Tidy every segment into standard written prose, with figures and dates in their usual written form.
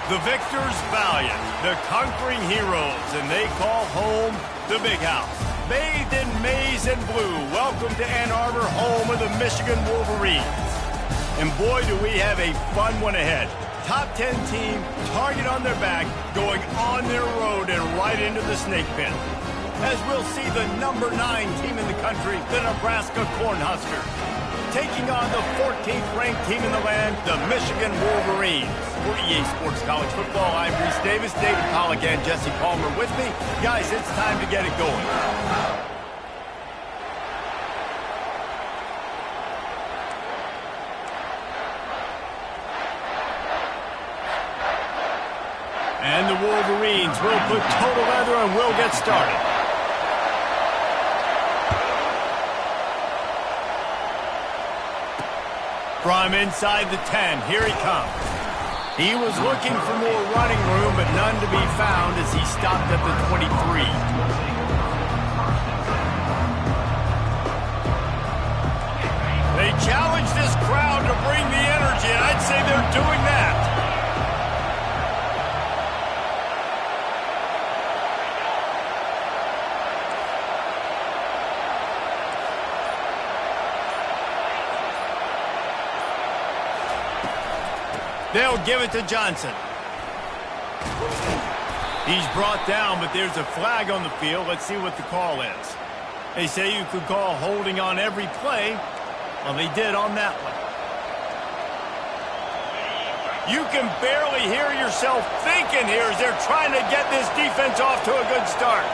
The victors valiant, the conquering heroes, and they call home the Big House. Bathed in maize and blue, welcome to Ann Arbor, home of the Michigan Wolverines. And boy, do we have a fun one ahead. Top 10 team, target on their back, going on their road and right into the snake pit. As we'll see the number 9 team in the country, the Nebraska Cornhuskers, taking on the 14th ranked team in the land, the Michigan Wolverines. For EA Sports College Football, I'm Reese Davis, David Pollack, and Jesse Palmer with me. Guys, it's time to get it going. And the Wolverines will put total leather and we'll get started. From inside the 10, here he comes. He was looking for more running room, but none to be found as he stopped at the 23. They challenge this crowd to bring the energy, and I'd say they're doing that. They'll give it to Johnson. He's brought down, but there's a flag on the field. Let's see what the call is. They say you could call holding on every play. Well, they did on that one. You can barely hear yourself thinking here as they're trying to get this defense off to a good start.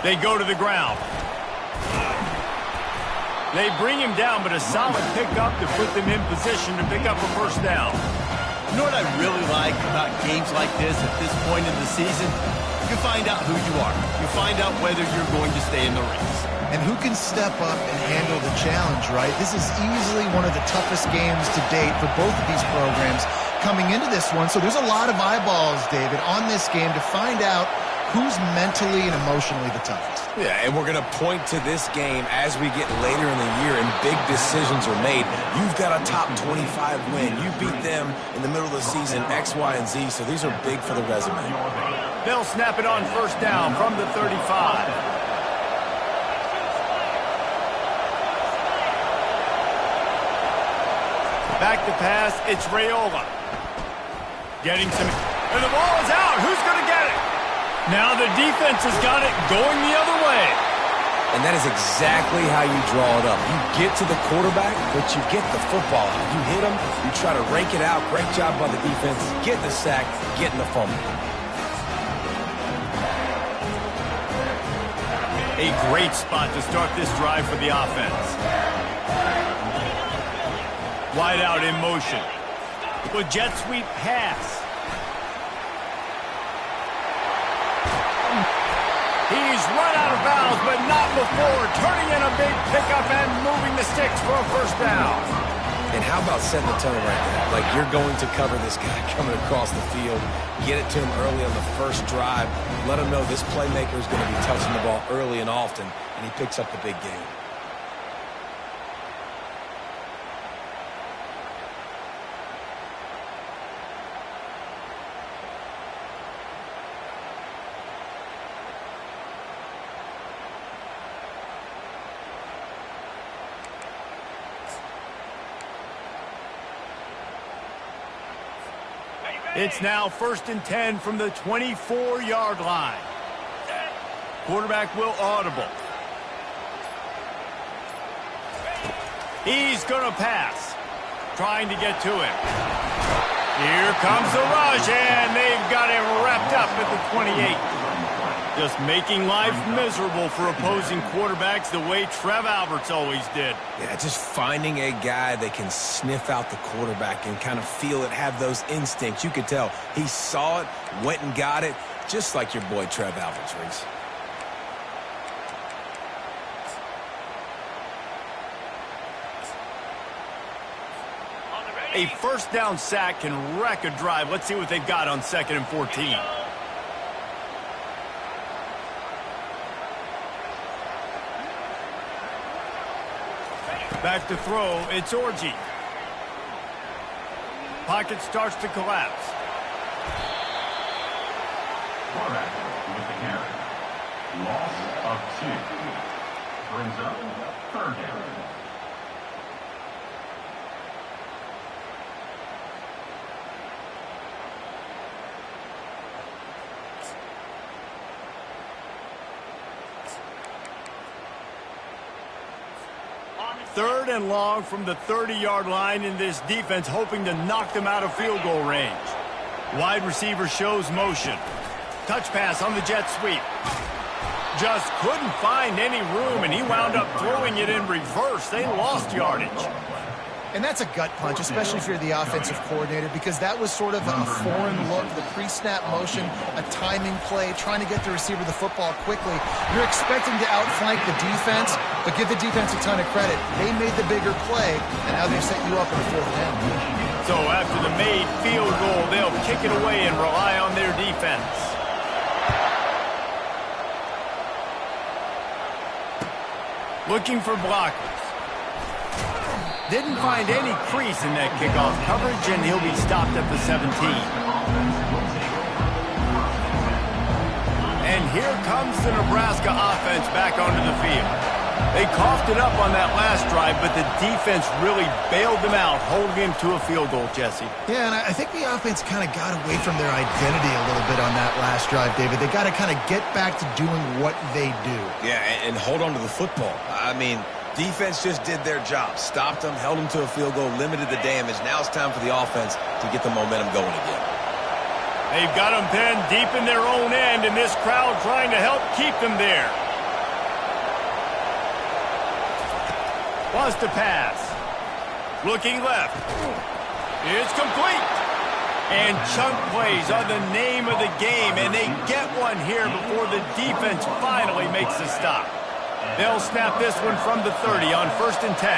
They go to the ground. They bring him down, but a solid pickup to put them in position to pick up a first down. You know what I really like about games like this at this point in the season? You find out who you are. You find out whether you're going to stay in the race. And who can step up and handle the challenge, right? This is easily one of the toughest games to date for both of these programs coming into this one. So there's a lot of eyeballs, David, on this game to find out who's mentally and emotionally the toughest. Yeah, and we're going to point to this game as we get later in the year and big decisions are made. You've got a top 25 win. You beat them in the middle of the season, X, Y, and Z, so these are big for the resume. They'll snap it on first down from the 35. Back to pass, it's Raiola. Getting some, and the ball is out. Who's going to get it? Now the defense has got it going the other way. And that is exactly how you draw it up. You get to the quarterback, but you get the football out. You hit him, you try to rake it out. Great job by the defense. Get the sack, getting the fumble. A great spot to start this drive for the offense. Wide out in motion. With jet sweep pass. He's run out of bounds, but not before turning in a big pickup and moving the sticks for a first down. And how about setting the tone right there? Like you're going to cover this guy coming across the field, get it to him early on the first drive, let him know this playmaker is going to be touching the ball early and often, and he picks up the big game. It's now 1st and 10 from the 24-yard line. Quarterback will audible. He's going to pass. Trying to get to him. Here comes the rush, and they've got him wrapped up at the 28. Just making life miserable for opposing quarterbacks the way Trev Alberts always did. Yeah, just finding a guy that can sniff out the quarterback and kind of feel it, have those instincts. You could tell he saw it, went and got it, just like your boy Trev Alberts, Reese. A first down sack can wreck a drive. Let's see what they've got on 2nd and 14. Back to throw, it's Orji. Pocket starts to collapse. Quarterback with the carry. Loss of 2. Brings up 3rd down. Third and long from the 30-yard line, in this defense hoping to knock them out of field goal range. Wide receiver shows motion. Touch pass on the jet sweep. Just couldn't find any room, and he wound up throwing it in reverse. They lost yardage. And that's a gut punch, especially if you're the offensive coordinator, because that was sort of a foreign look, the pre-snap motion, a timing play, trying to get the receiver the football quickly. You're expecting to outflank the defense, but give the defense a ton of credit. They made the bigger play, and now they've set you up in the 4th down. So after the made field goal, they'll kick it away and rely on their defense. Looking for blockers. Didn't find any crease in that kickoff coverage, and he'll be stopped at the 17. And here comes the Nebraska offense back onto the field. They coughed it up on that last drive, but the defense really bailed them out, holding him to a field goal, Jesse. Yeah, and I think the offense kind of got away from their identity a little bit on that last drive, David. They got to kind of get back to doing what they do. Yeah, and hold on to the football. I mean, defense just did their job. Stopped them, held them to a field goal, limited the damage. Now it's time for the offense to get the momentum going again. They've got them pinned deep in their own end, and this crowd trying to help keep them there. Wants to pass. Looking left. It's complete. And chunk plays are the name of the game, and they get one here before the defense finally makes the stop. They'll snap this one from the 30 on 1st and 10.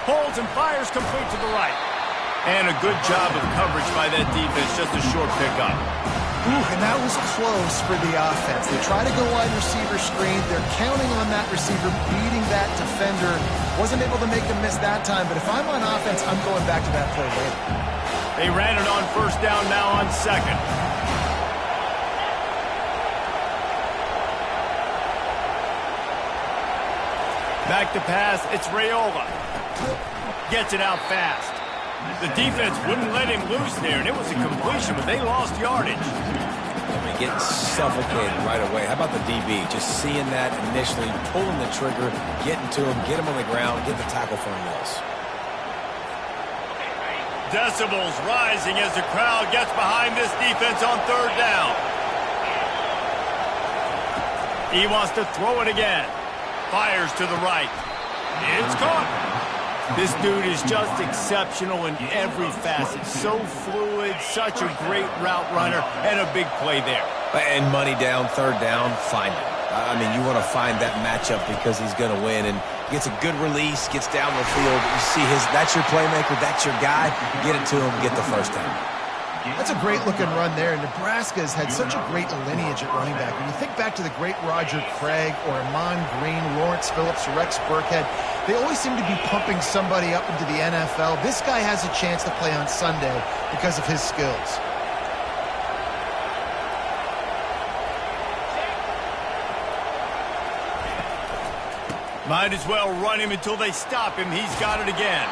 Holds and fires complete to the right. And a good job of coverage by that defense, just a short pickup. Ooh, and that was close for the offense. They try to go wide receiver screen. They're counting on that receiver beating that defender. Wasn't able to make them miss that time, but if I'm on offense, I'm going back to that play later. They ran it on 1st down, now on 2nd. Back to pass, it's Raiola. Gets it out fast. The defense wouldn't let him loose there, and it was a completion, but they lost yardage. Getting suffocated right away. How about the DB? Just seeing that initially, pulling the trigger, getting to him, get him on the ground, get the tackle for him else. Decibels rising as the crowd gets behind this defense on 3rd down. He wants to throw it again. Fires to the right. It's caught. This dude is just exceptional in every facet. So fluid, such a great route runner, and a big play there. And money down, 3rd down, find it. I mean, you want to find that matchup because he's going to win, and gets a good release, gets down the field. You see that's your playmaker, that's your guy. Get it to him, get the 1st down. That's a great-looking run there. Nebraska has had such a great lineage at running back. When you think back to the great Roger Craig or Amon Green, Lawrence Phillips, Rex Burkhead, they always seem to be pumping somebody up into the NFL. This guy has a chance to play on Sunday because of his skills. Might as well run him until they stop him. He's got it again.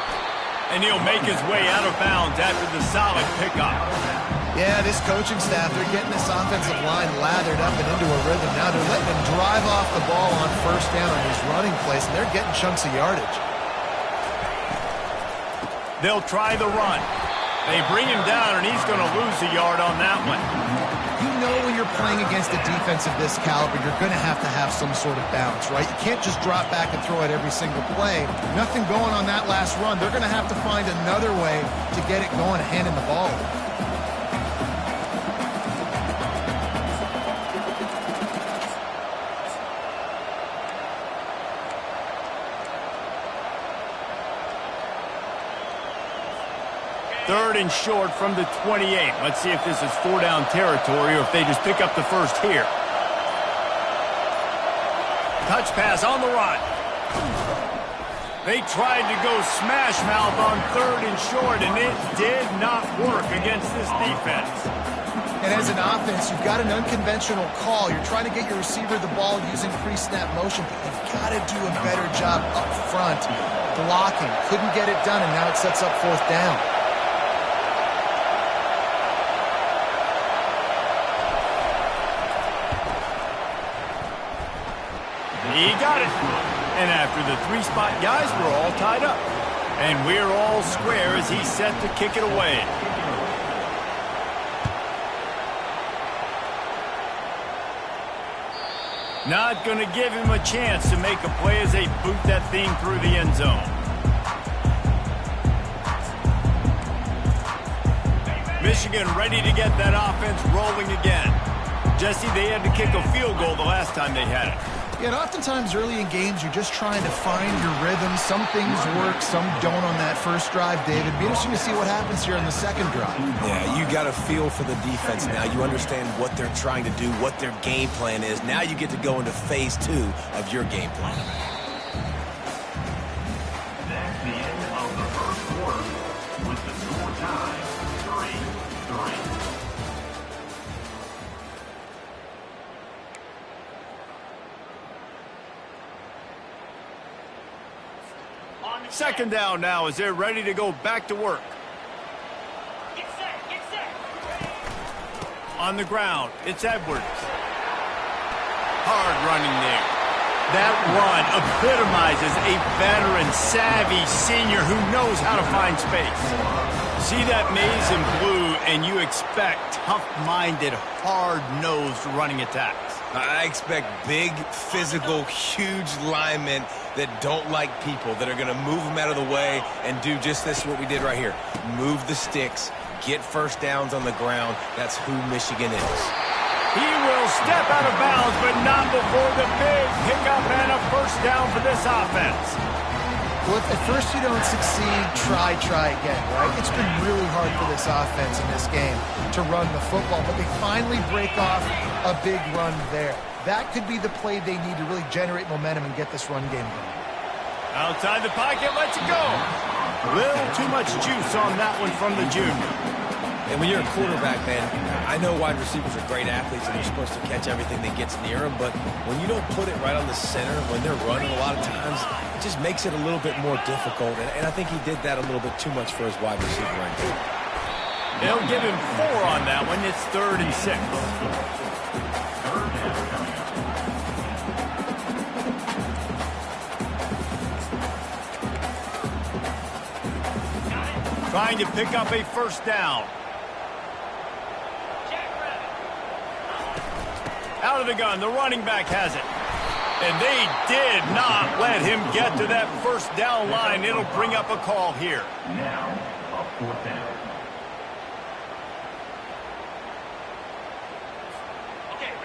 And he'll make his way out of bounds after the solid pickup. Yeah, this coaching staff, they're getting this offensive line lathered up and into a rhythm. Now they're letting him drive off the ball on 1st down on his running plays, and they're getting chunks of yardage. They'll try the run. They bring him down, and he's going to lose a yard on that one. You know when you're playing against a defense of this caliber, you're going to have some sort of bounce, right? You can't just drop back and throw it every single play. Nothing going on that last run. They're going to have to find another way to get it going, handing the ball. Third and short from the 28. Let's see if this is 4-down territory or if they just pick up the 1st here. Touch pass on the run. They tried to go smash mouth on 3rd and short, and it did not work against this defense. And as an offense, you've got an unconventional call. You're trying to get your receiver the ball using pre-snap motion, but you've got to do a better job up front blocking. Couldn't get it done, and now it sets up 4th down. He got it. And after the 3-spot guys, we're all tied up. And we're all square as he's set to kick it away. Not going to give him a chance to make a play as they boot that thing through the end zone. Michigan ready to get that offense rolling again. Jesse, they had to kick a field goal the last time they had it. Yeah, and oftentimes early in games, you're just trying to find your rhythm. Some things work, some don't on that first drive, David. Be interesting to see what happens here on the second drive. Yeah, you got a feel for the defense now. You understand what they're trying to do, what their game plan is. Now you get to go into phase 2 of your game plan. That's the end of the first quarter with the score tied 3-3. Second down now as they're ready to go back to work. Get set. On the ground, it's Edwards. Hard running there. That run epitomizes a veteran, savvy senior who knows how to find space. See that maze in blue, and you expect tough-minded, hard-nosed running attacks. I expect big, physical, huge linemen that don't like people, that are going to move them out of the way and do just this, what we did right here. Move the sticks, get first downs on the ground. That's who Michigan is. He will step out of bounds, but not before the big pickup and a first down for this offense. Well, if at first you don't succeed, try again, right? It's been really hard for this offense in this game to run the football, but they finally break off a big run there. That could be the play they need to really generate momentum and get this run game going. Outside the pocket, lets it go. A little too much juice on that one from the junior. And when you're a quarterback, man, I know wide receivers are great athletes and they're supposed to catch everything that gets near them, but when you don't put it right on the center, when they're running a lot of times, it just makes it a little bit more difficult. And I think he did that a little bit too much for his wide receiver right there. They'll give him 4 on that one. It's 3rd and 6. Trying to pick up a first down. Out of the gun, the running back has it. And they did not let him get to that first down line. It'll bring up a call here. Now, a 4th down.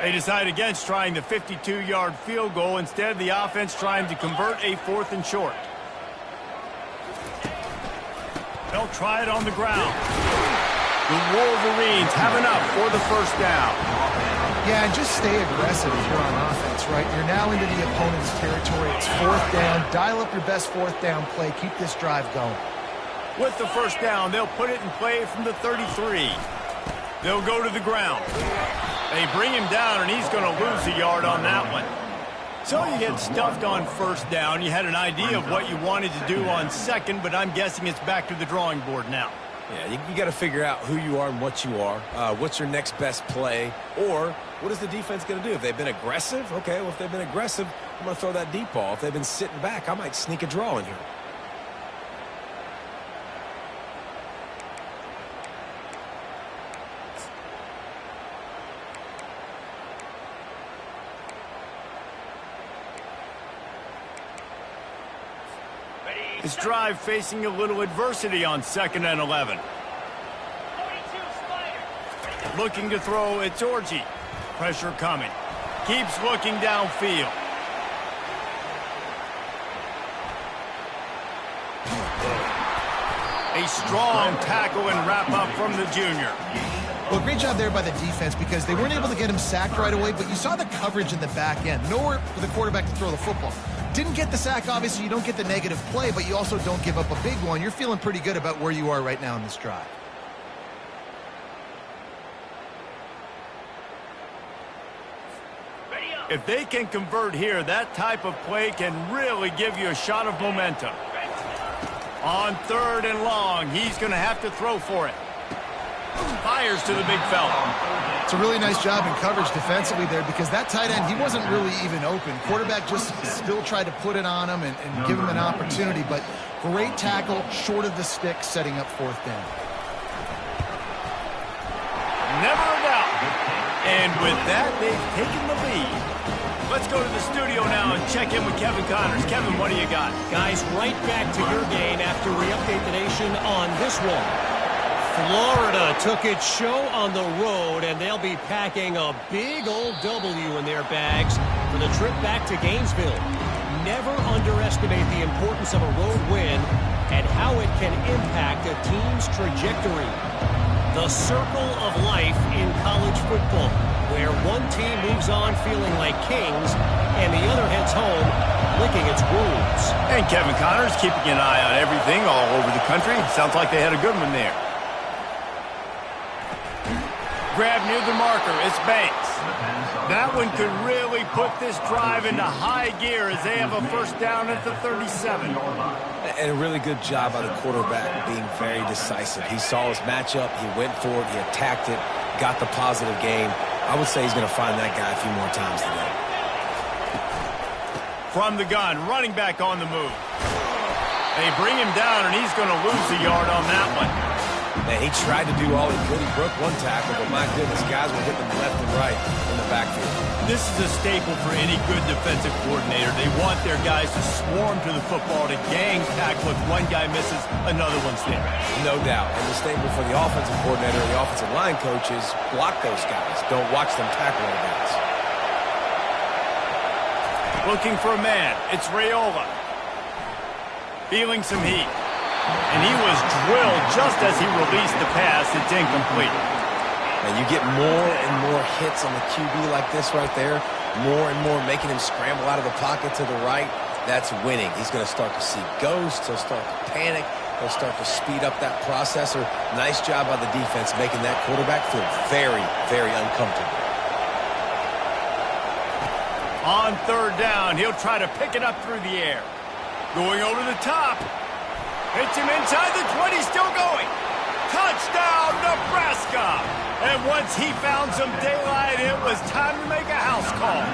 They decide against trying the 52-yard field goal. Instead, the offense trying to convert a 4th and short. They'll try it on the ground. The Wolverines have enough for the first down. Yeah, and just stay aggressive if you're on offense, right? You're now into the opponent's territory. It's 4th down. Dial up your best 4th down play. Keep this drive going. With the first down, they'll put it in play from the 33. They'll go to the ground. They bring him down, and he's going to lose a yard on that one. So you get stuffed on first down. You had an idea of what you wanted to do on second, but I'm guessing it's back to the drawing board now. Yeah, you got to figure out who you are and what you are. What's your next best play? Or what is the defense going to do? If they've been aggressive, okay, well, if they've been aggressive, I'm going to throw that deep ball. If they've been sitting back, I might sneak a draw in here. This drive facing a little adversity on 2nd and 11. Looking to throw, it's Orji. Pressure coming. Keeps looking downfield. A strong tackle and wrap up from the junior. Well, great job there by the defense because they weren't able to get him sacked right away, but you saw the coverage in the back end. Nowhere for the quarterback to throw the football. Didn't get the sack, obviously. You don't get the negative play, but you also don't give up a big one. You're feeling pretty good about where you are right now in this drive. If they can convert here, that type of play can really give you a shot of momentum. On 3rd and long, he's going to have to throw for it. Fires to the big fella. It's a really nice job in coverage defensively there because that tight end, he wasn't really even open. Quarterback just still tried to put it on him and give him an opportunity, but great tackle, short of the stick, setting up 4th down. Never a doubt. And with that, they've taken the lead. Let's go to the studio now and check in with Kevin Connors. Kevin, what do you got? Guys, right back to your game after we update the nation on this one. Florida took its show on the road, and they'll be packing a big old W in their bags for the trip back to Gainesville. Never underestimate the importance of a road win and how it can impact a team's trajectory. The circle of life in college football, where one team moves on feeling like kings and the other heads home licking its wounds. And Kevin Connors keeping an eye on everything all over the country. Sounds like they had a good one there. Grab near the marker. It's Banks. That one could really put this drive into high gear as they have a 1st down at the 37. And a really good job by the quarterback being very decisive. He saw his matchup, he went for it, he attacked it, got the positive gain. I would say he's going to find that guy a few more times today. From the gun, running back on the move. They bring him down, and he's going to lose a yard on that one. Man, he tried to do all he could. He broke one tackle, but my goodness, guys were hitting him left and right in the backfield. This is a staple for any good defensive coordinator. They want their guys to swarm to the football, to gang tackle. If one guy misses, another one's there. No doubt. And the staple for the offensive coordinator and the offensive line coaches, block those guys. Don't watch them tackle other guys. Looking for a man. It's Raiola. Feeling some heat. And he was drilled just as he released the pass. It's incomplete. And you get more and more hits on the QB like this right there. More and more making him scramble out of the pocket to the right. That's winning. He's going to start to see ghosts. He'll start to panic. He'll start to speed up that processor. Nice job by the defense making that quarterback feel very, very uncomfortable. On 3rd down, he'll try to pick it up through the air. Going over the top. Hits him inside the 20, still going. Touchdown, Nebraska! And once he found some daylight, it was time to make a house call.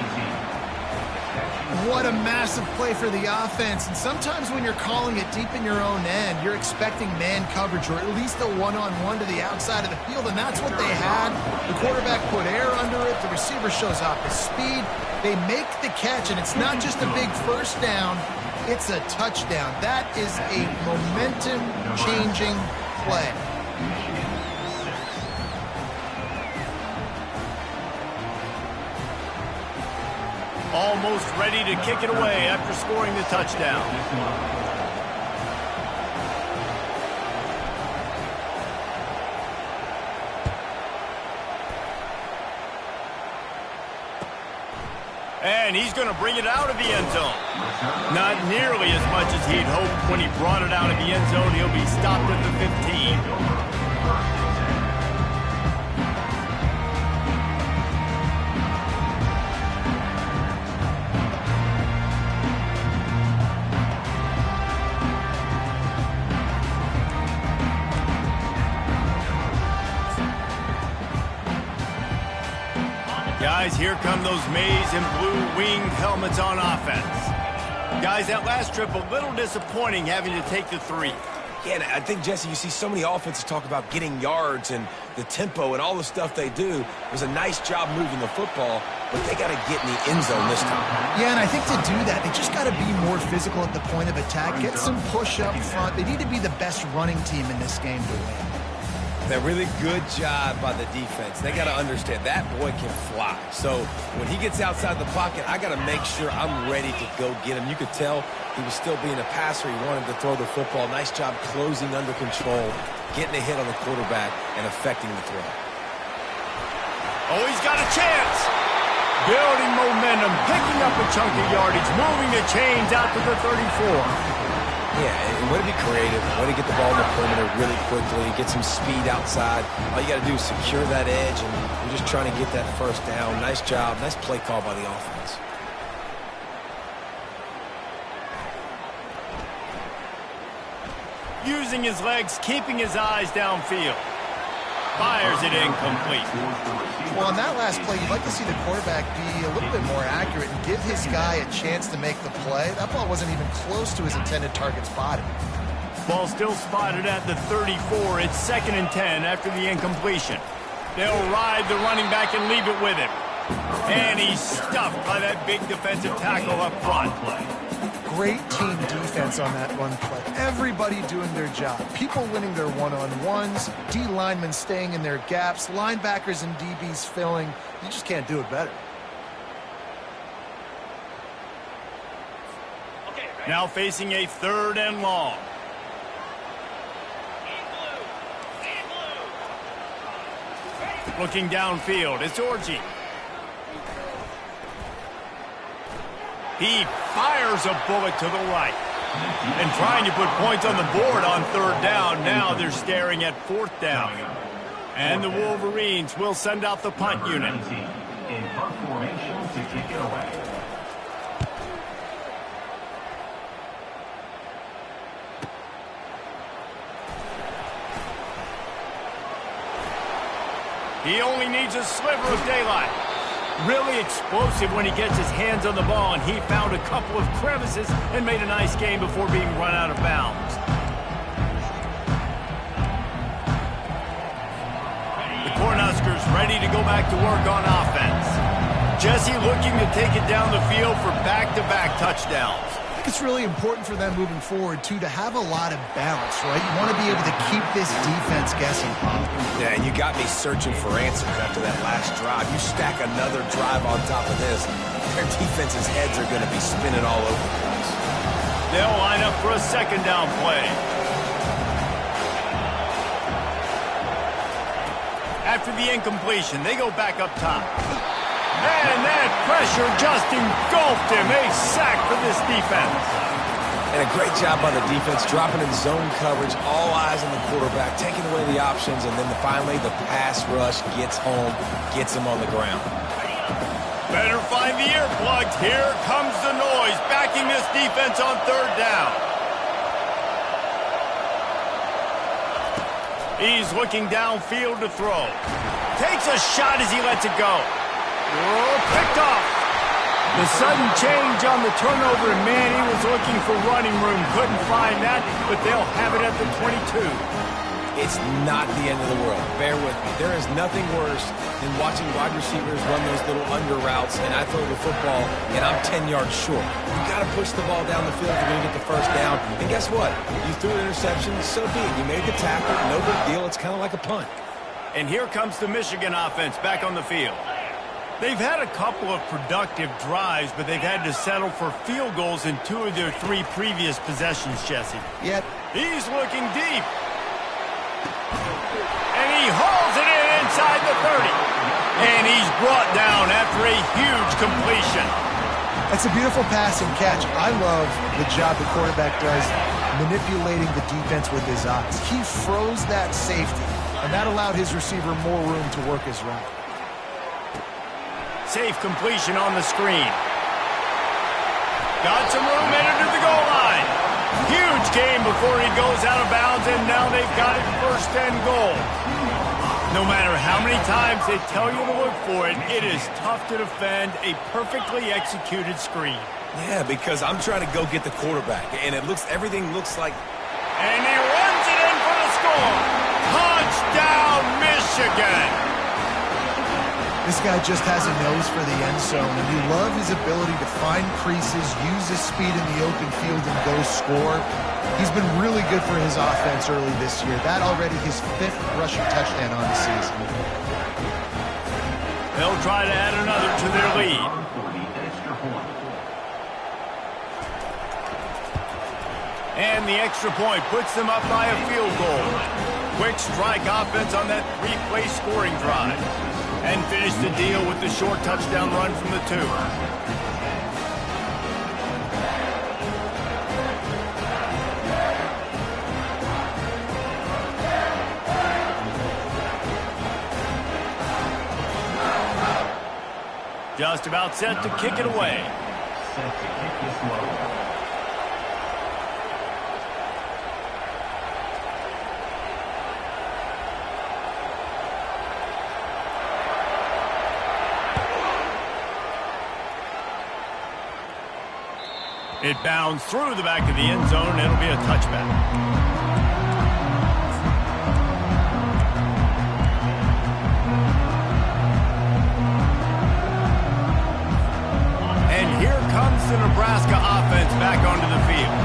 What a massive play for the offense. And sometimes when you're calling it deep in your own end, you're expecting man coverage or at least a one-on-one to the outside of the field, and that's what they had. The quarterback put air under it. The receiver shows off his speed. They make the catch, and it's not just a big 1st down. It's a touchdown. That is a momentum-changing play. Almost ready to kick it away after scoring the touchdown. And he's going to bring it out of the end zone. Not nearly as much as he'd hoped when he brought it out of the end zone. He'll be stopped at the 15. Guys, here come those maize and blue winged helmets on offense. Guys, that last trip, a little disappointing having to take the 3. Yeah, and I think, Jesse, you see so many offenses talk about getting yards and the tempo and all the stuff they do. It was a nice job moving the football, but they got to get in the end zone this time. Yeah, and I think to do that, they just got to be more physical at the point of attack, get some push up front. They need to be the best running team in this game to win. That really good job by the defense. They got to understand that boy can fly. So when he gets outside the pocket, I got to make sure I'm ready to go get him. You could tell he was still being a passer. He wanted to throw the football. Nice job closing under control, getting a hit on the quarterback, and affecting the throw. Oh, he's got a chance. Building momentum, picking up a chunk of yardage, moving the chains out to the 34. Yeah, and way to be creative, way to get the ball in the perimeter really quickly, get some speed outside. All you got to do is secure that edge, and you're just trying to get that first down. Nice job, nice play call by the offense. Using his legs, keeping his eyes downfield. Fires it incomplete. Well, on that last play, you'd like to see the quarterback be a little bit more accurate and give his guy a chance to make the play. That ball wasn't even close to his intended target's body. Ball still spotted at the 34. It's 2nd and 10 after the incompletion. They'll ride the running back and leave it with him. And he's stuffed by that big defensive tackle up front. Great team defense on that run play. Everybody doing their job. People winning their one-on-ones, D linemen staying in their gaps, linebackers and DBs filling. You just can't do it better. Now facing a 3rd and long. Looking downfield, it's Orji. He fires a bullet to the right. And trying to put points on the board on 3rd down. Now they're staring at 4th down. And the Wolverines will send out the punt unit. In punt formation to kick it away. He only needs a sliver of daylight. Really explosive when he gets his hands on the ball, and he found a couple of crevices and made a nice game before being run out of bounds. The Cornhuskers ready to go back to work on offense. Jesse looking to take it down the field for back-to-back touchdowns. I think it's really important for them moving forward, too, to have a lot of balance, right? You want to be able to keep this defense guessing. Yeah, and you got me searching for answers after that last drive. You stack another drive on top of this, their defense's heads are going to be spinning all over the place. They'll line up for a 2nd down play. After the incompletion, they go back up top. And that pressure just engulfed him. A sack for this defense. And a great job by the defense, dropping in zone coverage, all eyes on the quarterback, taking away the options, and then finally the pass rush gets home, gets him on the ground. Better find the earplugs. Here comes the noise, backing this defense on 3rd down. He's looking downfield to throw. Takes a shot as he lets it go. Oh, picked off. The sudden change on the turnover, and man, he was looking for running room. Couldn't find that, but they'll have it at the 22. It's not the end of the world. Bear with me. There is nothing worse than watching wide receivers run those little under routes, and I throw the football, and I'm 10 yards short. You got to push the ball down the field if you're going to get the first down. And guess what? You threw an interception, so be it. You made the tackle, no big deal. It's kind of like a punt. And here comes the Michigan offense back on the field. They've had a couple of productive drives, but they've had to settle for field goals in 2 of their 3 previous possessions, Jesse. Yep. He's looking deep. And he hauls it in inside the 30. And he's brought down after a huge completion. It's a beautiful pass and catch. I love the job the quarterback does manipulating the defense with his eyes. He froze that safety, and that allowed his receiver more room to work his route. Safe completion on the screen. Got some room headed to the goal line. Huge game before he goes out of bounds, and now they've got it 1st and goal. No matter how many times they tell you to look for it, it is tough to defend a perfectly executed screen. Yeah, because I'm trying to go get the quarterback, and everything looks like... And he runs it in for the score. Touchdown, Michigan! This guy just has a nose for the end zone, and you love his ability to find creases, use his speed in the open field, and go score. He's been really good for his offense early this year. That already his 5th rushing touchdown on the season. They'll try to add another to their lead. And the extra point puts them up by a field goal. Quick strike offense on that 3-play scoring drive. And finish the deal with the short touchdown run from the 2. Just about set to kick it away. Set to kick this one away. It bounds through the back of the end zone, and it'll be a touchback. And here comes the Nebraska offense back onto the field.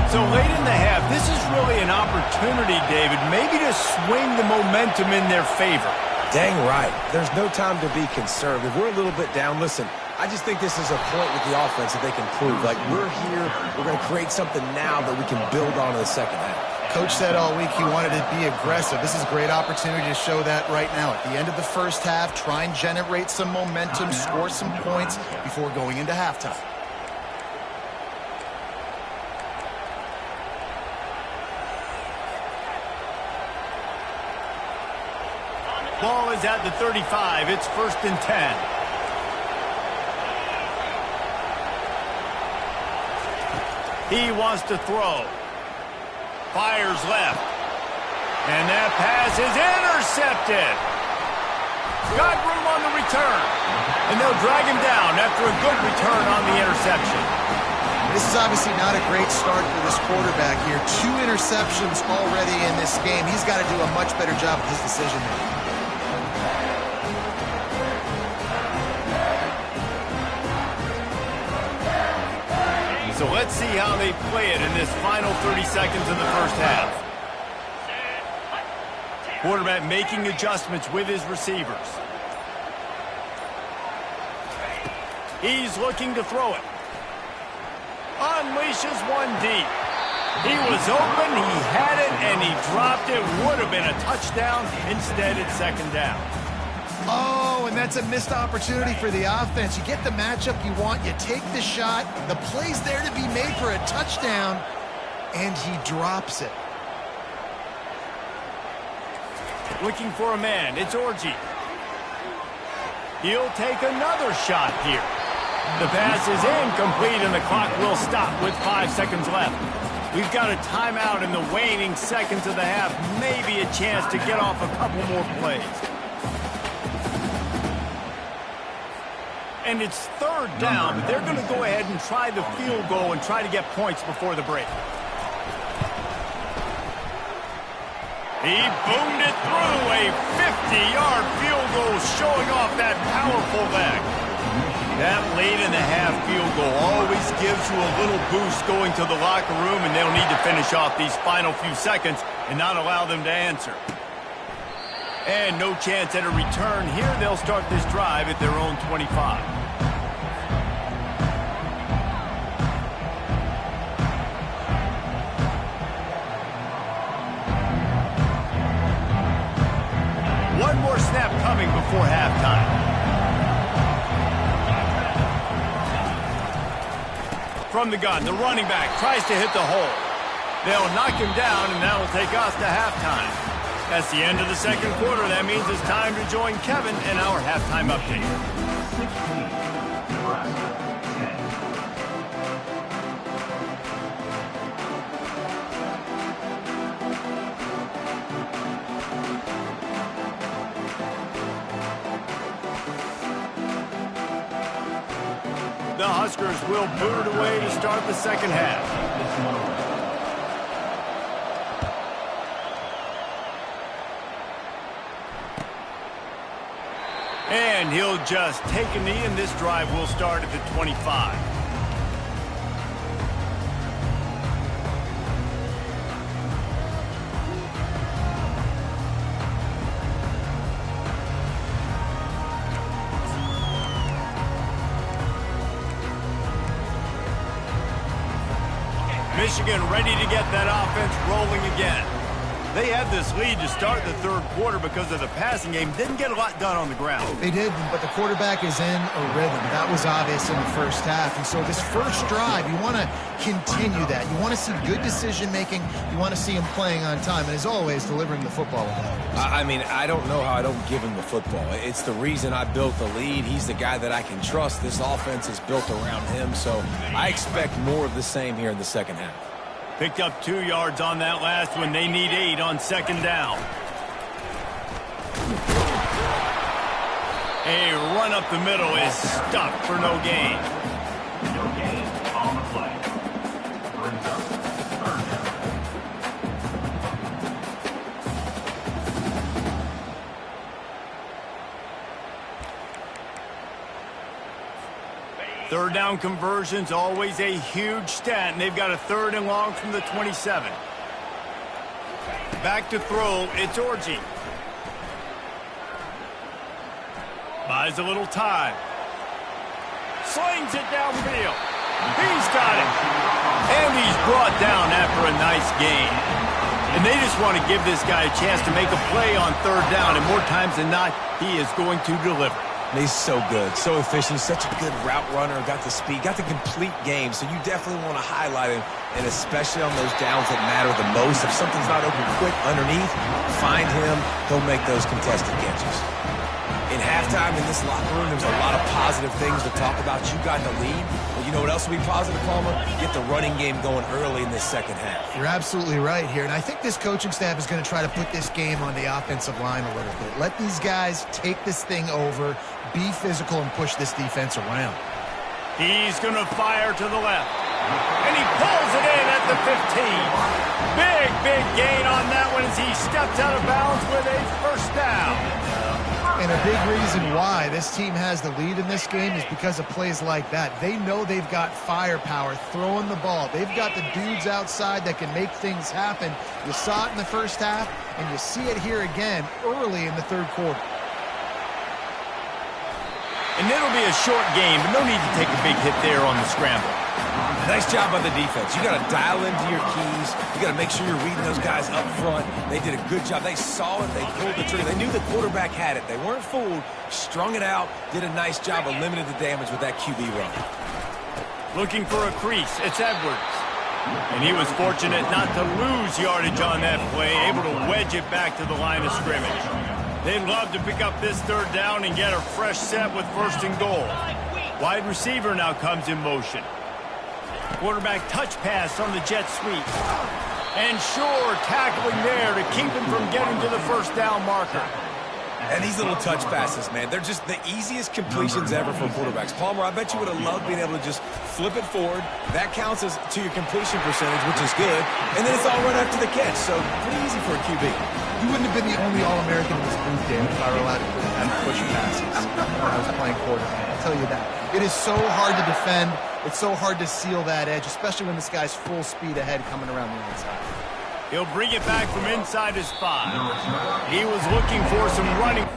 So late in the half, this is really an opportunity, David, maybe to swing the momentum in their favor. Dang right. There's no time to be conservative. We're a little bit down. Listen, I just think this is a point with the offense that they can prove. Like, we're here, we're going to create something now that we can build on in the second half. Coach said all week he wanted to be aggressive. This is a great opportunity to show that right now. At the end of the first half, try and generate some momentum, score some points before going into halftime. Ball is at the 35. It's 1st and 10. He wants to throw. Fires left. And that pass is intercepted. Got room on the return. And they'll drag him down after a good return on the interception. This is obviously not a great start for this quarterback here. 2 interceptions already in this game. He's got to do a much better job with his decision making. So let's see how they play it in this final 30 seconds of the first half. Quarterback making adjustments with his receivers. He's looking to throw it. Unleashes one deep. He was open, he had it, and he dropped it. Would have been a touchdown. Instead, it's 2nd down. Oh, and that's a missed opportunity for the offense. You get the matchup you want, you take the shot, the play's there to be made for a touchdown, and he drops it. Looking for a man, it's Orji. He'll take another shot here. The pass is incomplete, and the clock will stop with 5 seconds left. We've got a timeout in the waning seconds of the half, maybe a chance to get off a couple more plays. And it's 3rd down, but they're going to go ahead and try the field goal and try to get points before the break. He boomed it through a 50-yard field goal, showing off that powerful leg. That late in the half field goal always gives you a little boost going to the locker room, and they'll need to finish off these final few seconds and not allow them to answer. And no chance at a return here. They'll start this drive at their own 25. One more snap coming before halftime. From the gun, the running back tries to hit the hole. They'll knock him down, and that'll take us to halftime. That's the end of the second quarter. That means it's time to join Kevin in our halftime update. 16, Nebraska, 10. The Huskers will boot it away to start the second half. And he'll just take a knee, and this drive will start at the 25. Michigan ready to get that offense rolling again. They had this lead to start the third quarter because of the passing game. Didn't get a lot done on the ground. They did, but the quarterback is in a rhythm. That was obvious in the first half. And so this first drive, you want to continue that. You want to see good decision-making. You want to see him playing on time. And as always, delivering the football with that. I mean, I don't know how I don't give him the football. It's the reason I built the lead. He's the guy that I can trust. This offense is built around him. So I expect more of the same here in the second half. Picked up 2 yards on that last one. They need 8 on second down. A run up the middle is stuck for no gain. No gain on the play. Brings up third down. Third down conversions, always a huge stat, and they've got a 3rd and long from the 27. Back to throw, it's Orji. Buys a little time. Slings it downfield. He's got it. And he's brought down after a nice gain. And they just want to give this guy a chance to make a play on 3rd down, and more times than not, he is going to deliver. He's so good, so efficient, such a good route runner, got the speed, got the complete game, so you definitely want to highlight him, and especially on those downs that matter the most. If something's not open quick underneath, find him, he'll make those contested catches. In halftime in this locker room, there's a lot of positive things to talk about. You got the lead, but you know what else will be positive, Palmer? Get the running game going early in this second half. You're absolutely right here, and I think this coaching staff is going to try to put this game on the offensive line a little bit. Let these guys take this thing over, be physical, and push this defense around. He's going to fire to the left. And he pulls it in at the 15. Big gain on that one as he steps out of bounds with a first down. And a big reason why this team has the lead in this game is because of plays like that. They know they've got firepower throwing the ball. They've got the dudes outside that can make things happen. You saw it in the first half, and you see it here again early in the third quarter. And it'll be a short game, but no need to take a big hit there on the scramble. Nice job by the defense. You got to dial into your keys. You got to make sure you're reading those guys up front. They did a good job. They saw it. They pulled the trigger. They knew the quarterback had it. They weren't fooled. Strung it out. Did a nice job of limiting the damage with that QB run. Looking for a crease. It's Edwards. And he was fortunate not to lose yardage on that play, able to wedge it back to the line of scrimmage. They'd love to pick up this 3rd down and get a fresh set with 1st and goal. Wide receiver now comes in motion. Quarterback touch pass on the jet sweep. And Shore tackling there to keep him from getting to the 1st down marker. And these little touch passes, man, they're just the easiest completions ever for quarterbacks. Palmer, I bet you would have loved being able to just flip it forward. That counts as to your completion percentage, which is good. And then it's all right after the catch, so pretty easy for a QB. You wouldn't have been the only All-American in this booth, Dan, if I were allowed to have push passes when I was playing quarterback. I'll tell you that. It is so hard to defend. It's so hard to seal that edge, especially when this guy's full speed ahead coming around the outside. He'll bring it back from inside his 5. He was looking for some running.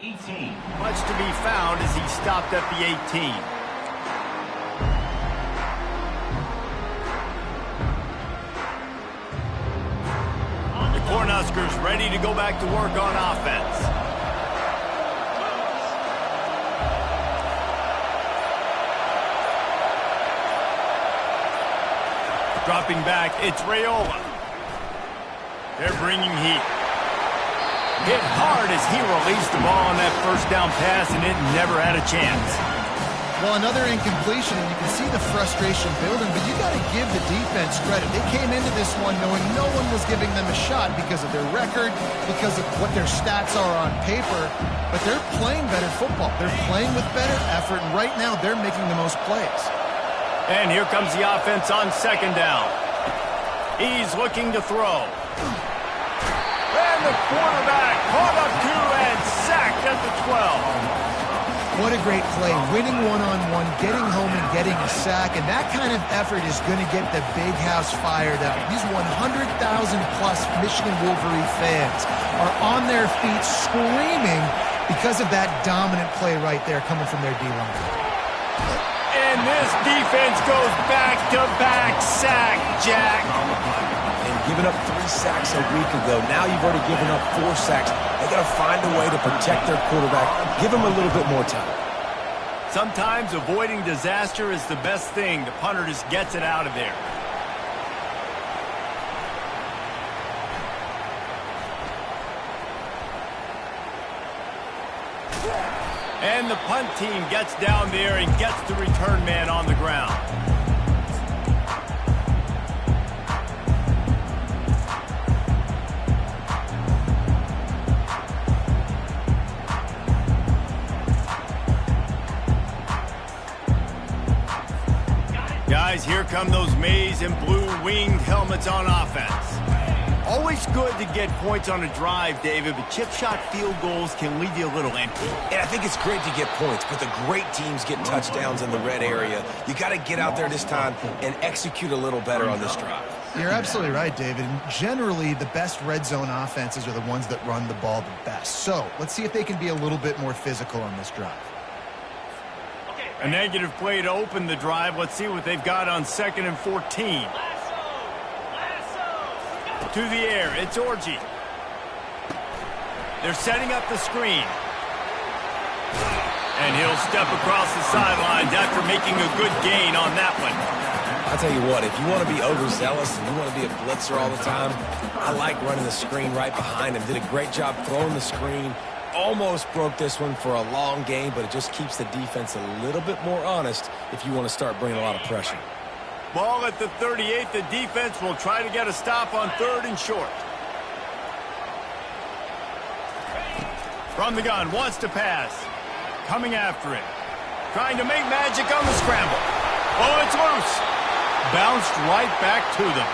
18. Much to be found as he stopped at the 18. The Cornhuskers ready to go back to work on offense. Dropping back, it's Raiola. They're bringing heat. Hit hard as he released the ball on that first down pass, and it never had a chance. Well, another incompletion, and you can see the frustration building, but you got to give the defense credit. They came into this one knowing no one was giving them a shot because of their record, because of what their stats are on paper, but they're playing better football. They're playing with better effort, and right now they're making the most plays. And here comes the offense on second down. He's looking to throw. And the quarterback caught up to and sacked at the 12. What a great play. Winning one-on-one, getting home and getting a sack, and that kind of effort is going to get the big house fired up. These 100,000-plus Michigan Wolverine fans are on their feet screaming because of that dominant play right there coming from their D-line. And this defense goes back-to-back sack, Jack. And giving up 3 sacks a week ago. Now you've already given up 4 sacks. They got to find a way to protect their quarterback. Give him a little bit more time. Sometimes avoiding disaster is the best thing. The punter just gets it out of there. And the punt team gets down there and gets the return man on the ground. Guys, here come those maize and blue winged helmets on offense. Always good to get points on a drive, David, but chip shot field goals can leave you a little empty. And I think it's great to get points, but the great teams get touchdowns in the red area. You got to get out there this time and execute a little better on this drive. You're absolutely right, David. And generally, the best red zone offenses are the ones that run the ball the best. So let's see if they can be a little bit more physical on this drive. A negative play to open the drive. Let's see what they've got on 2nd and 14. To the air, it's Orji. They're setting up the screen. And he'll step across the sidelines after making a good gain on that one. I'll tell you what, if you want to be overzealous and you want to be a blitzer all the time, I like running the screen right behind him. Did a great job throwing the screen. Almost broke this one for a long game, but it just keeps the defense a little bit more honest if you want to start bringing a lot of pressure. Ball at the 38. The defense will try to get a stop on 3rd and short. From the gun, wants to pass. Coming after it. Trying to make magic on the scramble. Oh, it's loose. Bounced right back to them.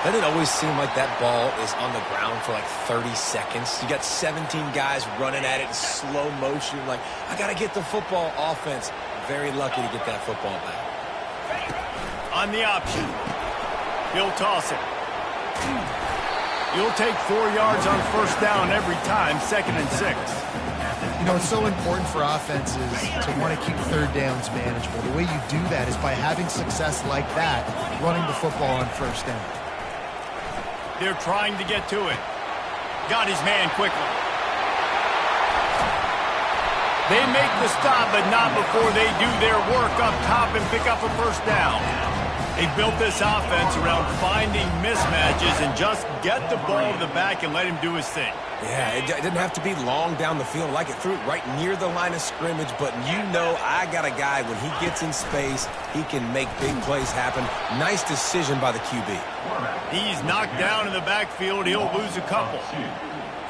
Doesn't it always seem like that ball is on the ground for like 30 seconds? You got 17 guys running at it in slow motion. Like, I got to get the football. Offense, very lucky to get that football back. On the option. He'll toss it. You'll take 4 yards on 1st down every time, 2nd and 6. You know, it's so important for offenses to want to keep 3rd downs manageable. The way you do that is by having success like that, running the football on 1st down. They're trying to get to it. Got his man quickly. They make the stop, but not before they do their work up top and pick up a 1st down. They built this offense around finding mismatches and just get the ball to the back and let him do his thing. Yeah, it didn't have to be long down the field. Like it threw it right near the line of scrimmage, but you know I got a guy, when he gets in space, he can make big plays happen. Nice decision by the QB. He's knocked down in the backfield. He'll lose a couple.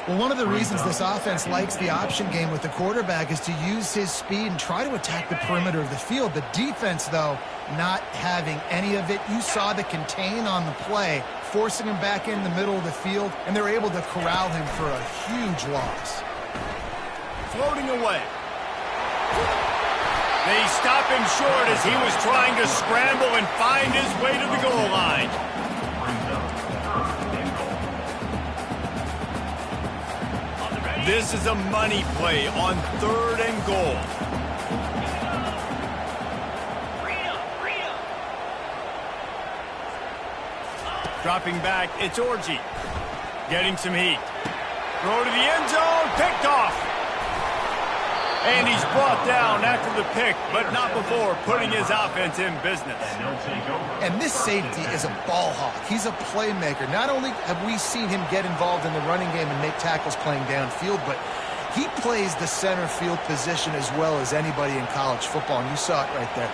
Well, one of the reasons this offense likes the option game with the quarterback is to use his speed and try to attack the perimeter of the field. The defense, though, not having any of it. You saw the contain on the play, forcing him back in the middle of the field, and they're able to corral him for a huge loss. Floating away. They stop him short as he was trying to scramble and find his way to the goal line. This is a money play on 3rd and goal. Dropping back, it's Orji. Getting some heat. Throw to the end zone, picked off. And he's brought down after the pick, but not before putting his offense in business. And this safety is a ball hawk. He's a playmaker. Not only have we seen him get involved in the running game and make tackles playing downfield, but he plays the center field position as well as anybody in college football, and you saw it right there.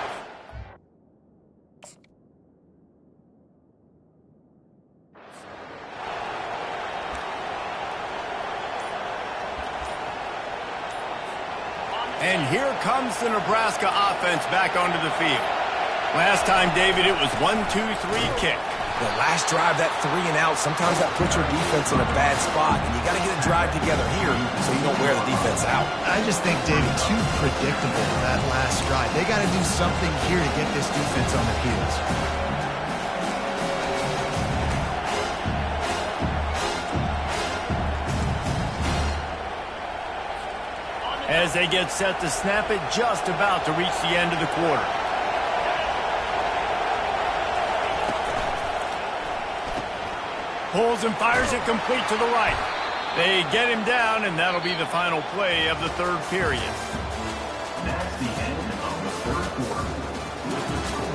And here comes the Nebraska offense back onto the field. Last time, David, it was 1-2-3 kick. The last drive, that 3 and out, sometimes that puts your defense in a bad spot, and you got to get a drive together here so you don't wear the defense out. I just think, David, too predictable that last drive. They got to do something here to get this defense on their heels. As they get set to snap it, just about to reach the end of the quarter. Pulls and fires it complete to the right. They get him down, and that'll be the final play of the 3rd period. That's the end of the 3rd quarter. With the score,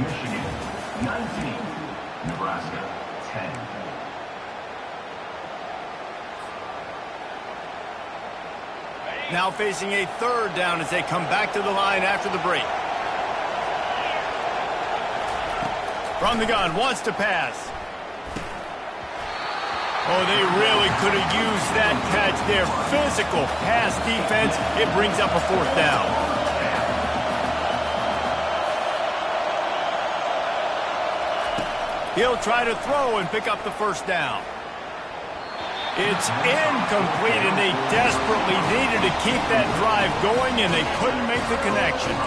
Michigan 19, Nebraska 10. Now facing a 3rd down as they come back to the line after the break. From the gun, wants to pass. Oh, they really could have used that catch there. Physical pass defense. It brings up a 4th down. He'll try to throw and pick up the 1st down. It's incomplete, and they desperately needed to keep that drive going, and they couldn't make the connection.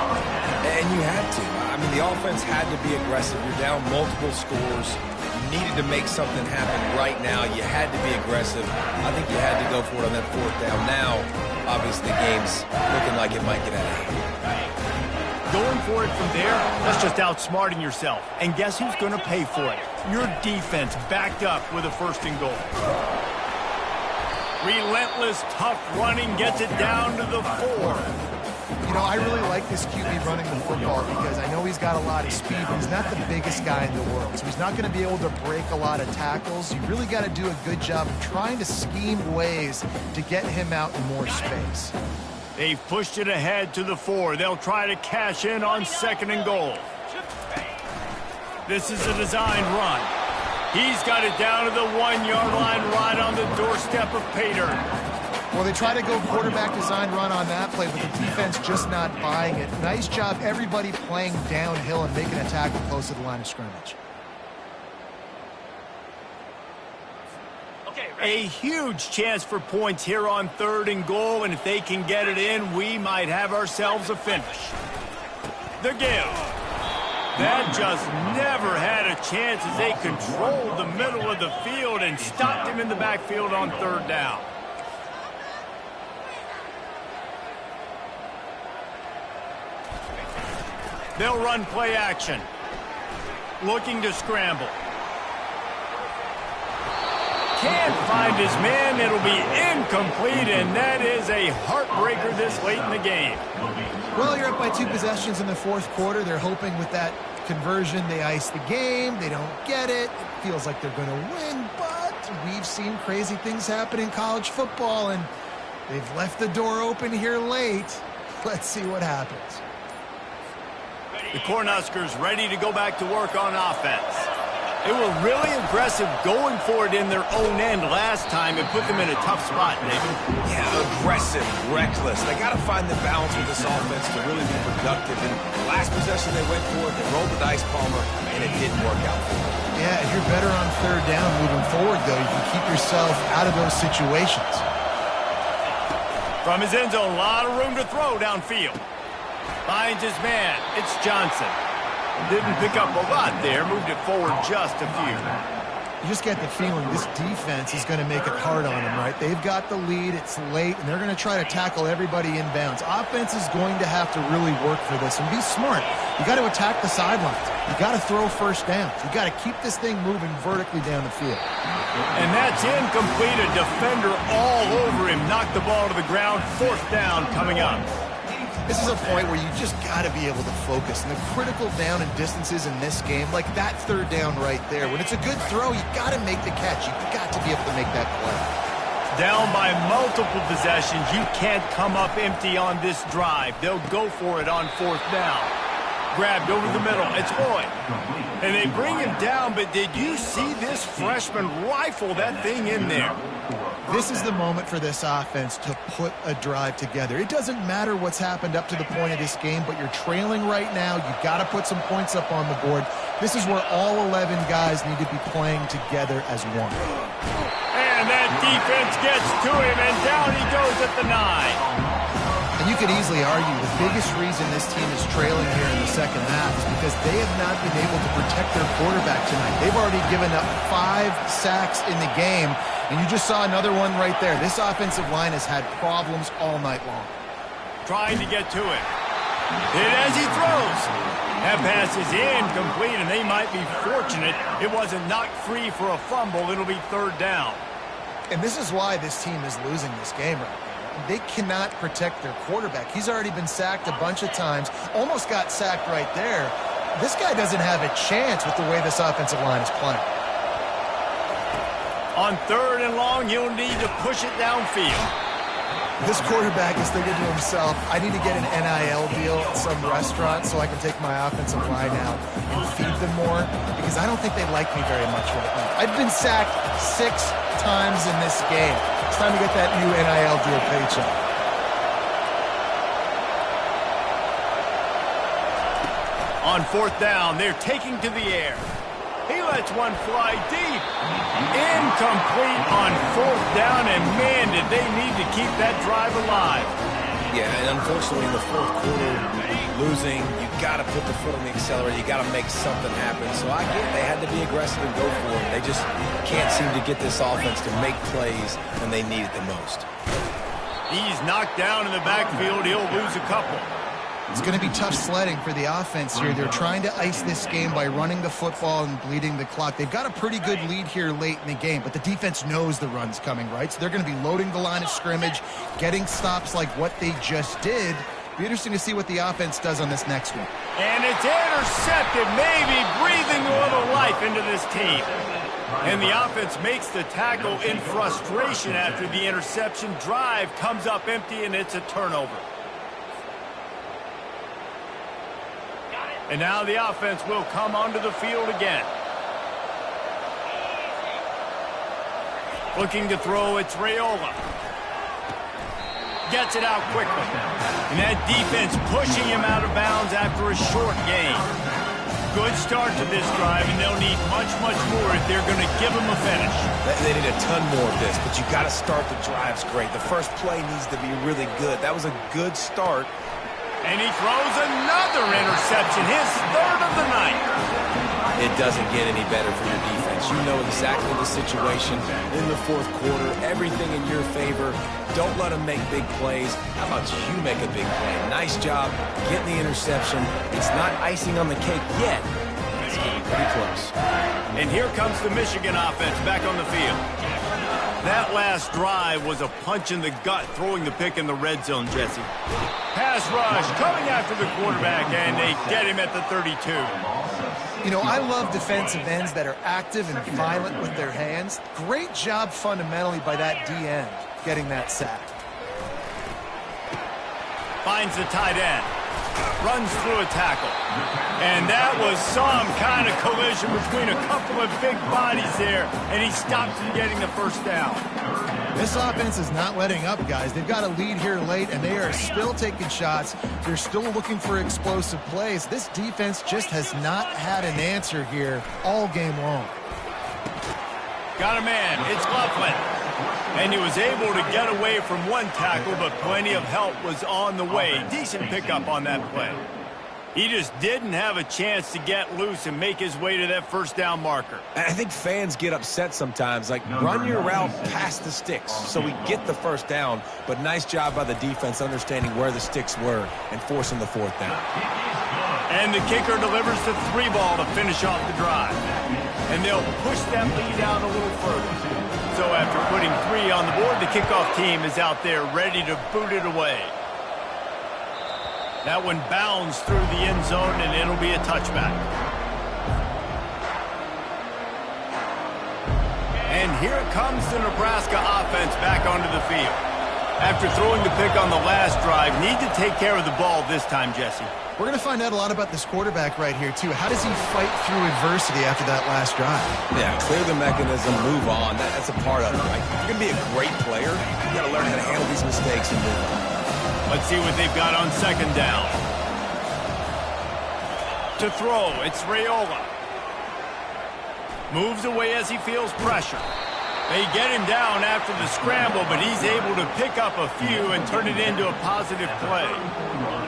And you had to. I mean, the offense had to be aggressive. You're down multiple scores. You needed to make something happen right now. You had to be aggressive. I think you had to go for it on that 4th down. Now, obviously, the game's looking like it might get out of hand. Going for it from there, that's just outsmarting yourself. And guess who's going to pay for it? Your defense backed up with a 1st and goal. Relentless, tough running gets it down to the 4. You know, I really like this QB running the football because I know he's got a lot of speed, but he's not the biggest guy in the world. So he's not going to be able to break a lot of tackles. You really got to do a good job of trying to scheme ways to get him out in more space. They've pushed it ahead to the 4. They'll try to cash in on 2nd and goal. This is a designed run. He's got it down to the 1-yard line right on the doorstep of Pater. Well, they try to go quarterback design run on that play, but the defense just not buying it. Nice job, everybody playing downhill and making a tackle close to the line of scrimmage. A huge chance for points here on 3rd and goal, and if they can get it in, we might have ourselves a finish. The give. That just never had a chance as they controlled the middle of the field and stopped him in the backfield on 3rd down. They'll run play action. Looking to scramble. Can't find his man. It'll be incomplete, and that is a heartbreaker this late in the game. Well, you're up by 2 possessions in the 4th quarter. They're hoping with that conversion they ice the game. They don't get it. It feels like they're going to win, but we've seen crazy things happen in college football, and they've left the door open here late. Let's see what happens. The Cornhuskers ready to go back to work on offense. They were really aggressive going for it in their own end last time and put them in a tough spot, David. Yeah, aggressive, reckless. They got to find the balance with this offense to really be productive. And the last possession they went for it, they rolled the dice, Palmer, and it didn't work out for them. Yeah, if you're better on 3rd down moving forward, though, you can keep yourself out of those situations. From his end zone, a lot of room to throw downfield. Finds his man. It's Johnson. Didn't pick up a lot there. Moved it forward just a few. You just get the feeling this defense is going to make it hard on them, right? They've got the lead, it's late, and they're going to try to tackle everybody inbounds. Offense is going to have to really work for this and be smart. You got to attack the sidelines. You got to throw first downs. You got to keep this thing moving vertically down the field. And that's incomplete. A defender all over him. Knocked the ball to the ground. 4th down coming up. This is a point where you just got to be able to focus. And the critical down and distances in this game, like that 3rd down right there, when it's a good throw, you got to make the catch. You've got to be able to make that play. Down by multiple possessions. You can't come up empty on this drive. They'll go for it on 4th down. Grabbed over the middle. It's Hoy. And they bring him down, but did you see this freshman rifle that thing in there? This is the moment for this offense to put a drive together. It doesn't matter what's happened up to the point of this game, but you're trailing right now. You've got to put some points up on the board. This is where all 11 guys need to be playing together as one. And that defense gets to him, and down he goes at the 9. And you could easily argue the biggest reason this team is trailing here in the second half is because they have not been able to protect their quarterback tonight. They've already given up 5 sacks in the game, and you just saw another one right there. This offensive line has had problems all night long. Trying to get to it. Hit as he throws. That pass is incomplete, and they might be fortunate it wasn't knocked free for a fumble. It'll be 3rd down. And this is why this team is losing this game right now. They cannot protect their quarterback. He's already been sacked a bunch of times, almost got sacked right there. This guy doesn't have a chance with the way this offensive line is playing. On 3rd and long, he'll need to push it downfield. This quarterback is thinking to himself, I need to get an NIL deal at some restaurant so I can take my offensive line out and feed them more, because I don't think they like me very much right now. I've been sacked 6 times in this game. It's time to get that new NIL deal paycheck. On 4th down, they're taking to the air. He lets one fly deep. Incomplete on 4th down, and man, did they need to keep that drive alive. Yeah, and unfortunately in the 4th quarter, losing, you got to put the foot on the accelerator. You got to make something happen. So I get they had to be aggressive and go for it. They just can't seem to get this offense to make plays when they need it the most. He's knocked down in the backfield. He'll lose a couple. It's going to be tough sledding for the offense here. They're trying to ice this game by running the football and bleeding the clock. They've got a pretty good lead here late in the game, but the defense knows the run's coming, right? So they're going to be loading the line of scrimmage, getting stops like what they just did. Be interesting to see what the offense does on this next one. And it's intercepted, maybe breathing a little life into this team. And the offense makes the tackle in frustration after the interception. Drive comes up empty, and it's a turnover. And now the offense will come onto the field again. Looking to throw, it's Raiola. Gets it out quickly. And that defense pushing him out of bounds after a short gain. Good start to this drive, and they'll need much, much more if they're going to give him a finish. They need a ton more of this, but you got to start the drives great. The first play needs to be really good. That was a good start. And he throws another interception, his 3rd of the night. It doesn't get any better for your defense. You know exactly the situation in the 4th quarter, everything in your favor. Don't let them make big plays. How about you make a big play? Nice job getting the interception. It's not icing on the cake yet. It's getting pretty close. And here comes the Michigan offense back on the field. That last drive was a punch in the gut, throwing the pick in the red zone, Jesse. Pass rush coming after the quarterback, and they get him at the 32. You know, I love defensive ends that are active and violent with their hands. Great job fundamentally by that D-end getting that sack. Finds the tight end. Runs through a tackle. And that was some kind of collision between a couple of big bodies there, and he stopped from getting the 1st down. This offense is not letting up, guys. They've got a lead here late, and they are still taking shots. They're still looking for explosive plays. This defense just has not had an answer here all game long. Got a man. It's Laughlin. And he was able to get away from one tackle, but plenty of help was on the way. Decent pickup on that play. He just didn't have a chance to get loose and make his way to that first down marker. I think fans get upset sometimes. Like, run your route past the sticks so we get the first down. But nice job by the defense understanding where the sticks were and forcing the fourth down. And the kicker delivers the 3 ball to finish off the drive. And they'll push that lead out a little further. So after putting 3 on the board, the kickoff team is out there ready to boot it away. That one bounds through the end zone, and it'll be a touchback. And here comes the Nebraska offense back onto the field. After throwing the pick on the last drive, need to take care of the ball this time, Jesse. We're going to find out a lot about this quarterback right here, too. How does he fight through adversity after that last drive? Yeah, clear the mechanism, move on. That's a part of it, right? If you're going to be a great player, you got to learn how to handle these mistakes and move on. Let's see what they've got on second down. To throw, it's Raiola. Moves away as he feels pressure. They get him down after the scramble, but he's able to pick up a few and turn it into a positive play.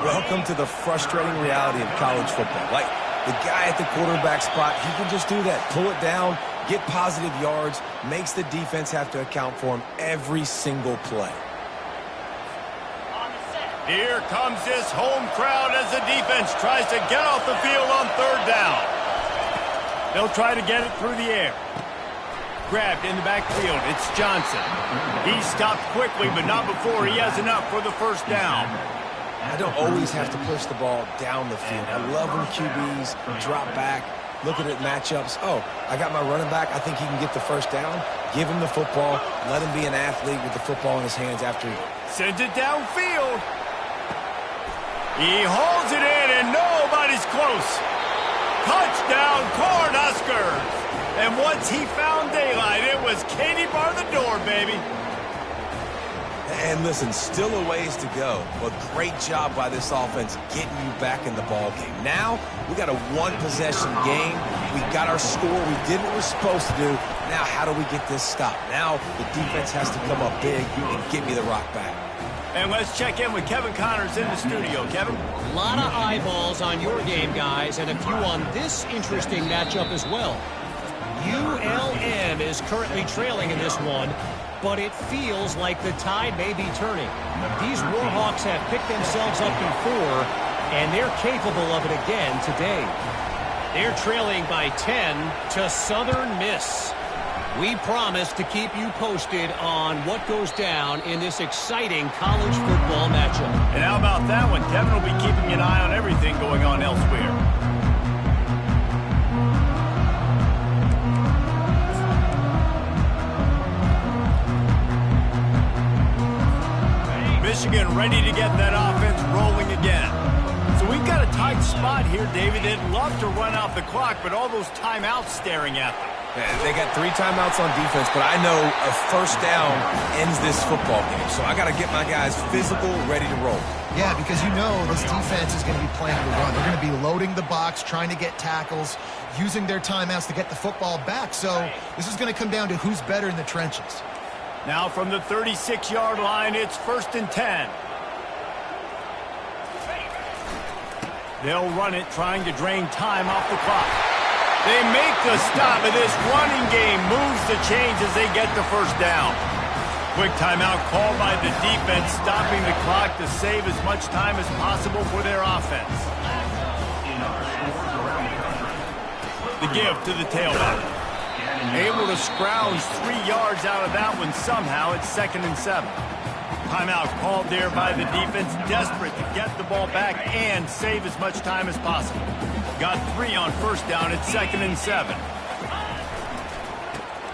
Welcome to the frustrating reality of college football. Like, the guy at the quarterback spot, he can just do that. Pull it down, get positive yards, makes the defense have to account for him every single play. Here comes this home crowd as the defense tries to get off the field on third down. They'll try to get it through the air. Grabbed in the backfield. It's Johnson. He stopped quickly, but not before he has enough for the first down. I don't always have to push the ball down the field. I love when QBs drop back, look at it matchups. Oh, I got my running back. I think he can get the first down. Give him the football. Let him be an athlete with the football in his hands after. Sends it downfield. He hauls it in, and nobody's close. Touchdown, Cornhuskers. And once he found daylight, it was Katie bar the door, baby. And listen, still a ways to go, but great job by this offense getting you back in the ball game. Now, we got a one-possession game. We got our score. We did what we're supposed to do. Now, how do we get this stopped? Now, the defense has to come up big and get me the rock back. And let's check in with Kevin Connors in the studio. Kevin? A lot of eyeballs on your game, guys, and a few on this interesting matchup as well. ULM is currently trailing in this one, but it feels like the tide may be turning. These Warhawks have picked themselves up before, and they're capable of it again today. They're trailing by 10 to Southern Miss. We promise to keep you posted on what goes down in this exciting college football matchup. And how about that one? Kevin will be keeping an eye on everything going on elsewhere. Michigan ready to get that offense rolling again. So we've got a tight spot here, David. They'd love to run out the clock, but all those timeouts staring at them. They got 3 timeouts on defense, but I know a first down ends this football game. So I got to get my guys physical, ready to roll. Yeah, because you know this defense is going to be playing the run. They're going to be loading the box, trying to get tackles, using their timeouts to get the football back. So this is going to come down to who's better in the trenches. Now from the 36-yard line, it's 1st and 10. They'll run it, trying to drain time off the clock. They make the stop, and this running game moves the chains as they get the first down. Quick timeout called by the defense, stopping the clock to save as much time as possible for their offense. The give to the tailback. Able to scrounge 3 yards out of that one somehow. It's 2nd and 7. Timeout called there by the defense, desperate to get the ball back and save as much time as possible. Got 3 on first down. It's 2nd and 7.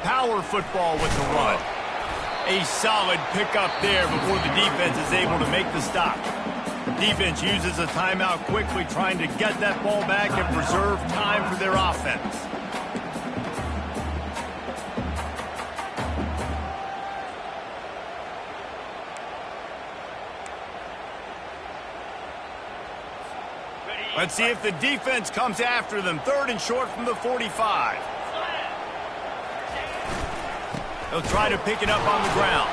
Power football with the run. A solid pickup there before the defense is able to make the stop. Defense uses a timeout quickly, trying to get that ball back and preserve time for their offense. Let's see if the defense comes after them. 3rd and short from the 45. They'll try to pick it up on the ground.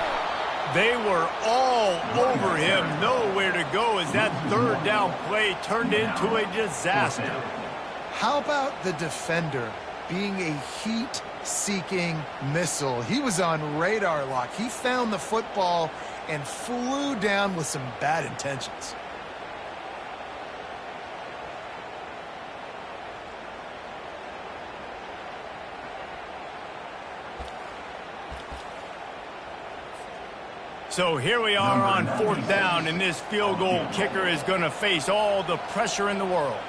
They were all over him, nowhere to go as that third down play turned into a disaster. How about the defender being a heat-seeking missile? He was on radar lock. He found the football and flew down with some bad intentions. So here we are on fourth down, and this field goal kicker is going to face all the pressure in the world.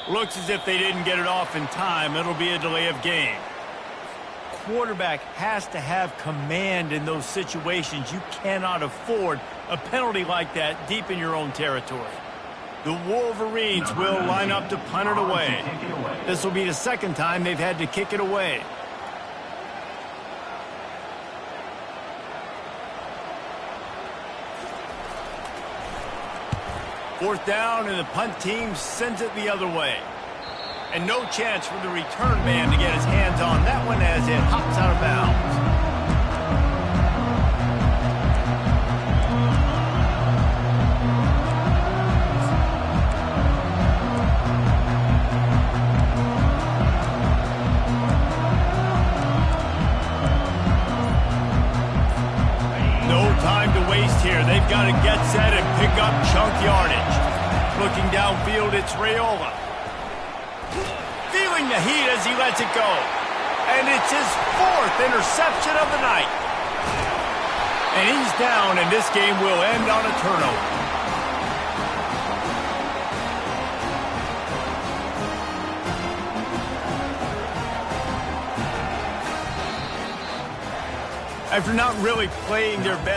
Looks as if they didn't get it off in time. It'll be a delay of game. Quarterback has to have command in those situations. You cannot afford a penalty like that deep in your own territory. The Wolverines will line up to punt it away. This will be the second time they've had to kick it away. Fourth down, and the punt team sends it the other way. And no chance for the return man to get his hands on that one as it hops out of bounds. No time to waste here. They've got to get set and pick up chunk yardage. Looking downfield, it's Raiola. Feeling the heat as he lets it go. And it's his fourth interception of the night. And he's down, and this game will end on a turnover. After not really playing their best